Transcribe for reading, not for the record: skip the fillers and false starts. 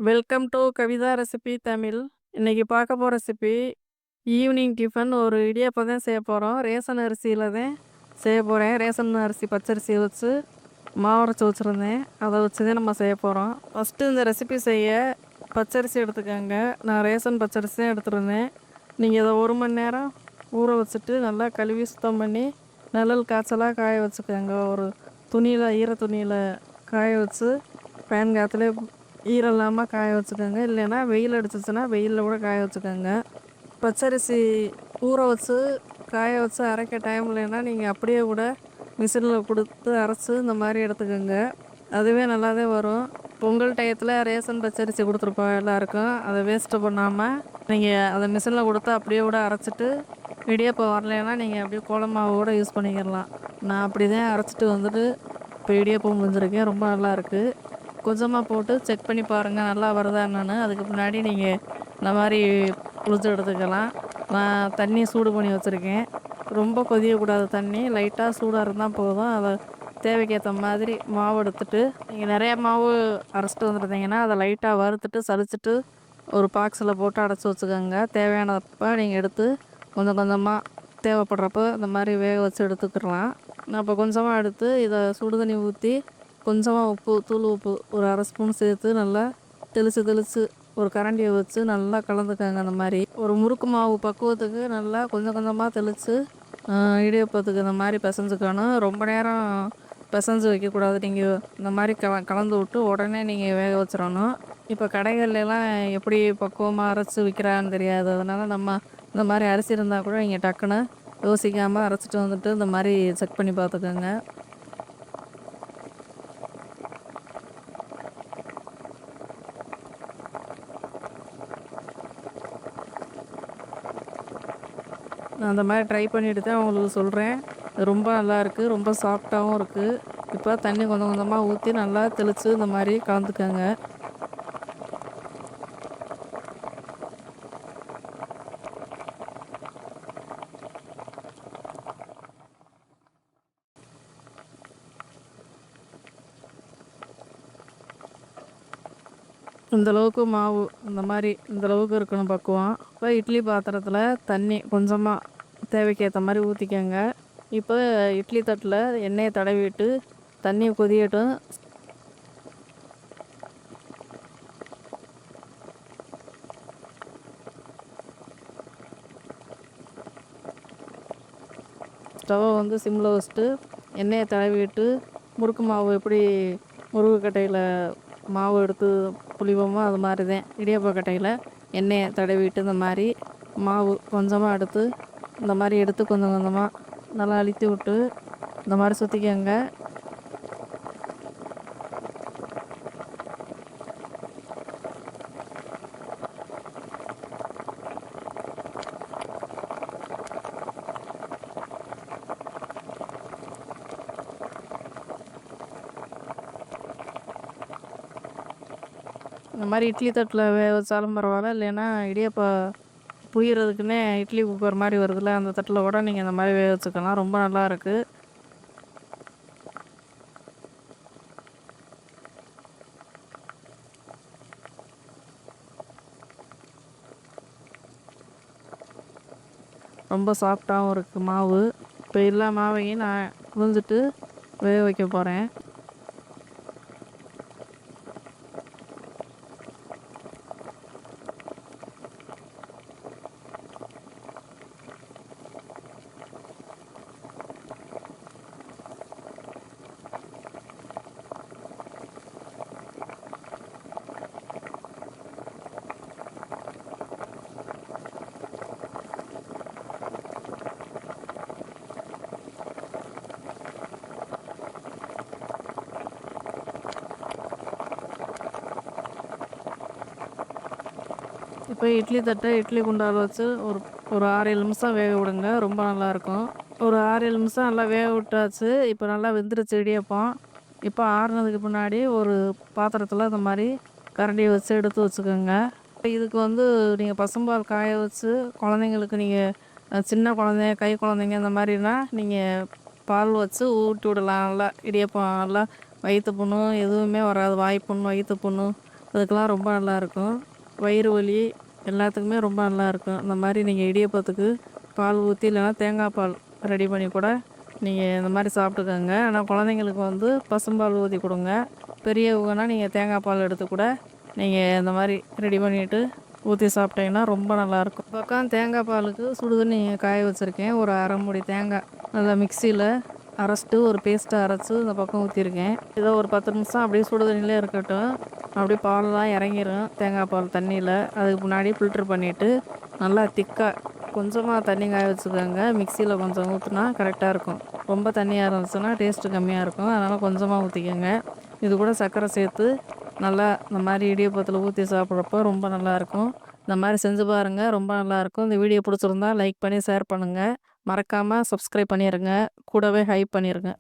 Welcome to Kavitha recipe Tamil. இன்னைக்கு பார்க்க போகிற ரெசிபி ஈவினிங் டிஃபன். ஒரு இடியாப்பம் தான் செய்ய போகிறோம். ரேஷன் அரிசியில் தான் செய்ய போகிறேன். ரேஷன் அரிசி பச்சரிசியை வச்சு மாவரைச்சி வச்சுருந்தேன். அதை வச்சு தான் நம்ம செய்ய போகிறோம். ஃபஸ்ட்டு இந்த ரெசிபி செய்ய பச்சரிசி எடுத்துக்கோங்க. நான் ரேஷன் பச்சரிசி தான் எடுத்துருந்தேன். நீங்கள் இதை 1 மணி நேரம் ஊற வச்சுட்டு நல்லா கழுவி சுத்தம் பண்ணி நிழல் காய்ச்சலாக காய வச்சுக்கோங்க. ஒரு துணியில் ஈர துணியில் காய வச்சு ஃபேன் காற்றுலேயே ஈரம் இல்லாமல் காய வச்சுக்கோங்க. இல்லைன்னா வெயில் அடிச்சிச்சுன்னா வெயிலில் கூட காய வச்சுக்கோங்க. பச்சரிசி ஊற வச்சு காய வச்சு அரைக்க டைம் இல்லைன்னா நீங்கள் அப்படியே கூட மிஷினில் கொடுத்து அரைச்சி இந்த மாதிரி எடுத்துக்கோங்க. அதுவே நல்லா தான் வரும். பொங்கல் டயத்தில் ரேஷன் பச்சரிசி கொடுத்துருப்போம் எல்லாருக்கும். அதை வேஸ்ட்டு பண்ணாமல் நீங்கள் அதை மிஷினில் கொடுத்து அப்படியே கூட அரைச்சிட்டு இடியாப்பம் வரலைன்னா நீங்கள் அப்படியே கோலமாவு கூட யூஸ் பண்ணிக்கிடலாம். நான் அப்படி தான் அரைச்சிட்டு வந்துட்டு இப்போ இடியாப்பம் முடிஞ்சிருக்கேன். ரொம்ப நல்லாயிருக்கு. கொஞ்சமாக போட்டு செக் பண்ணி பாருங்கள் நல்லா வருதா என்னன்னு. அதுக்கு முன்னாடி நீங்கள் இந்த மாதிரி புளிச்சு எடுத்துக்கலாம். நான் தண்ணி சூடு பண்ணி வச்சுருக்கேன். ரொம்ப கொதிக்கக்கூடாது தண்ணி, லைட்டாக சூடாக இருந்தால் போதும். அதை தேவைக்கேற்ற மாதிரி மாவு எடுத்துட்டு நீங்கள் நிறையா மாவு அரைச்சிட்டு வந்துருந்தீங்கன்னா அதை லைட்டாக வறுத்துட்டு சலிச்சிட்டு ஒரு பாக்ஸில் போட்டு அடைச்சி வச்சுக்கோங்க. தேவையானப்போ நீங்கள் எடுத்து கொஞ்சம் கொஞ்சமாக தேவைப்படுறப்போ இந்த மாதிரி வேக வச்சு எடுத்துக்கிடலாம். நான் இப்போ கொஞ்சமாக எடுத்து இதை சுடு தண்ணி ஊற்றி கொஞ்சமாக உப்பு, தூள் உப்பு ஒரு 1/2 ஸ்பூன் சேர்த்து நல்லா தெளித்து ஒரு கரண்டியை வச்சு நல்லா கலந்துக்கோங்க. அந்த மாதிரி ஒரு முறுக்கு மாவு பக்குவத்துக்கு நல்லா கொஞ்சம் கொஞ்சமாக தெளித்து இடியாப்பத்துக்கு இந்த மாதிரி பிசைஞ்சுக்கணும். ரொம்ப நேரம் பிசைஞ்சு வைக்கக்கூடாது. நீங்கள் இந்த மாதிரி கலந்து விட்டு உடனே நீங்கள் வேக வச்சிடணும். இப்போ கடைகள்லாம் எப்படி பக்குவமாக அரைச்சி விற்கிறான்னு தெரியாது. அதனால் நம்ம இந்த மாதிரி அரிசி இருந்தால் கூட நீங்கள் டக்குன்னு யோசிக்காமல் அரைச்சிட்டு வந்துட்டு இந்த மாதிரி செக் பண்ணி பார்த்துக்கோங்க. நான் அந்த மாதிரி ட்ரை பண்ணிட்டு தான் உங்களுக்கு சொல்கிறேன். ரொம்ப நல்லாயிருக்கு, ரொம்ப சாஃப்டாகவும் இருக்குது. இப்போ தண்ணி கொஞ்சம் கொஞ்சமாக ஊற்றி நல்லா தெளித்து இந்த மாதிரி கலந்துக்கோங்க. இந்தளவுக்கு மாவு இந்த மாதிரி இந்தளவுக்கு இருக்கணும் பக்குவம். இப்போ இட்லி பாத்திரத்தில் தண்ணி கொஞ்சமாக தேவைக்கேற்ற மாதிரி ஊற்றிக்கோங்க. இப்போ இட்லி தட்டில் எண்ணெயை தடவிட்டு தண்ணி கொதியட்டும். ஸ்டவ்வை வந்து சிம்மில் வச்சுட்டு எண்ணெயை தடவிட்டு முறுக்கு மாவு எப்படி முருகு கட்டையில் மாவு எடுத்து புளிவோமோ அது மாதிரி தான் இடியாப்ப கட்டையில் எண்ணெயை தடவிட்டு இந்த மாதிரி மாவு கொஞ்சமாக எடுத்து இந்த மாதிரி எடுத்து கொஞ்சம் கொஞ்சமாக நல்லா அழுத்தி விட்டு இந்த மாதிரி சுற்றிக்கோங்க. இந்த மாதிரி இட்லி தட்டில் வேக வச்சாலும் பரவாயில்ல, இல்லைன்னா இடியாப்பம் புழியறதுக்குன்னே இட்லி குக்கர் மாதிரி வருதுல்ல, அந்த தட்டில் கூட நீங்கள் இந்த மாதிரி வேக வச்சுக்கலாம். ரொம்ப நல்லாயிருக்கு. ரொம்ப சாஃப்டாகவும் இருக்குது மாவு. இப்போ எல்லா மாவையும் நான் புழிஞ்சிட்டு வேக வைக்க போகிறேன். இப்போ இட்லி தட்டை இட்லி குண்டால் வச்சு ஒரு 6-7 நிமிஷம் வேக விடுங்க. ரொம்ப நல்லாயிருக்கும். ஒரு 6-7 நிமிஷம் நல்லா வேக விட்டாச்சு. இப்போ நல்லா வெந்துருச்சு இடியாப்பம். இப்போ ஆறுனதுக்கு முன்னாடி ஒரு பாத்திரத்தில் இந்த மாதிரி கரண்டியை வச்சு எடுத்து வச்சுக்கோங்க. இதுக்கு வந்து நீங்கள் பசும்பால் காய வச்சு குழந்தைங்களுக்கு நீங்கள் சின்ன குழந்தைங்க கை குழந்தைங்க இந்த மாதிரினா நீங்கள் பால் வச்சு ஊட்டி விடலாம். நல்லா இடியாப்பம் நல்லா வயிற்று புண்ணு எதுவுமே வராது. வாய்ப்புண்ணு வயிற்று புண்ணு அதுக்கெல்லாம் ரொம்ப நல்லாயிருக்கும். வயிறு வலி எல்லாத்துக்குமே ரொம்ப நல்லாயிருக்கும். இந்த மாதிரி நீங்கள் இடியாப்பத்துக்கு பால் ஊற்றி இல்லைன்னா தேங்காய் பால் ரெடி பண்ணி கூட நீங்கள் இந்த மாதிரி சாப்பிட்டுக்கோங்க. ஆனால் குழந்தைங்களுக்கு வந்து பசும்பால் ஊற்றி கொடுங்க. பெரியவங்கன்னா நீங்கள் தேங்காய் பால் எடுத்து கூட நீங்கள் இந்த மாதிரி ரெடி பண்ணிவிட்டு ஊற்றி சாப்பிட்டீங்கன்னா ரொம்ப நல்லாயிருக்கும். பக்கம் தேங்காய் பாலுக்கு சுடுதண்ணி காய வச்சுருக்கேன். ஒரு அரை மூடி தேங்காய் நல்லா மிக்சியில் அரைச்சிட்டு ஒரு பேஸ்ட்டை அரைச்சி இந்த பக்கம் ஊற்றிருக்கேன். இதை ஒரு 10 நிமிஷம் அப்படியே சுடுதண்ணிலே இருக்கட்டும். அப்படியே பால்லாம் இறங்கிரும் தேங்காய் பால் தண்ணியில். அதுக்கு முன்னாடி ஃபில்ட்ரு பண்ணிவிட்டு நல்லா திக்காக கொஞ்சமாக தண்ணி காய வச்சுக்கோங்க. மிக்சியில் கொஞ்சம் ஊற்றினா கரெக்டாக இருக்கும். ரொம்ப தண்ணியாக இருந்துச்சுன்னா டேஸ்ட்டு கம்மியாக இருக்கும். அதனால் கொஞ்சமாக ஊற்றிக்கோங்க. இது கூட சர்க்கரை சேர்த்து நல்லா இந்த மாதிரி இடியாப்பத்தில் ஊற்றி சாப்பிட்றப்போ ரொம்ப நல்லாயிருக்கும். இந்த மாதிரி செஞ்சு பாருங்கள். ரொம்ப நல்லாயிருக்கும். இந்த வீடியோ பிடிச்சிருந்தா லைக் பண்ணி ஷேர் பண்ணுங்கள். மறக்காமல் சப்ஸ்கிரைப் பண்ணிடுங்க. கூடவே ஹைப் பண்ணிடுங்க.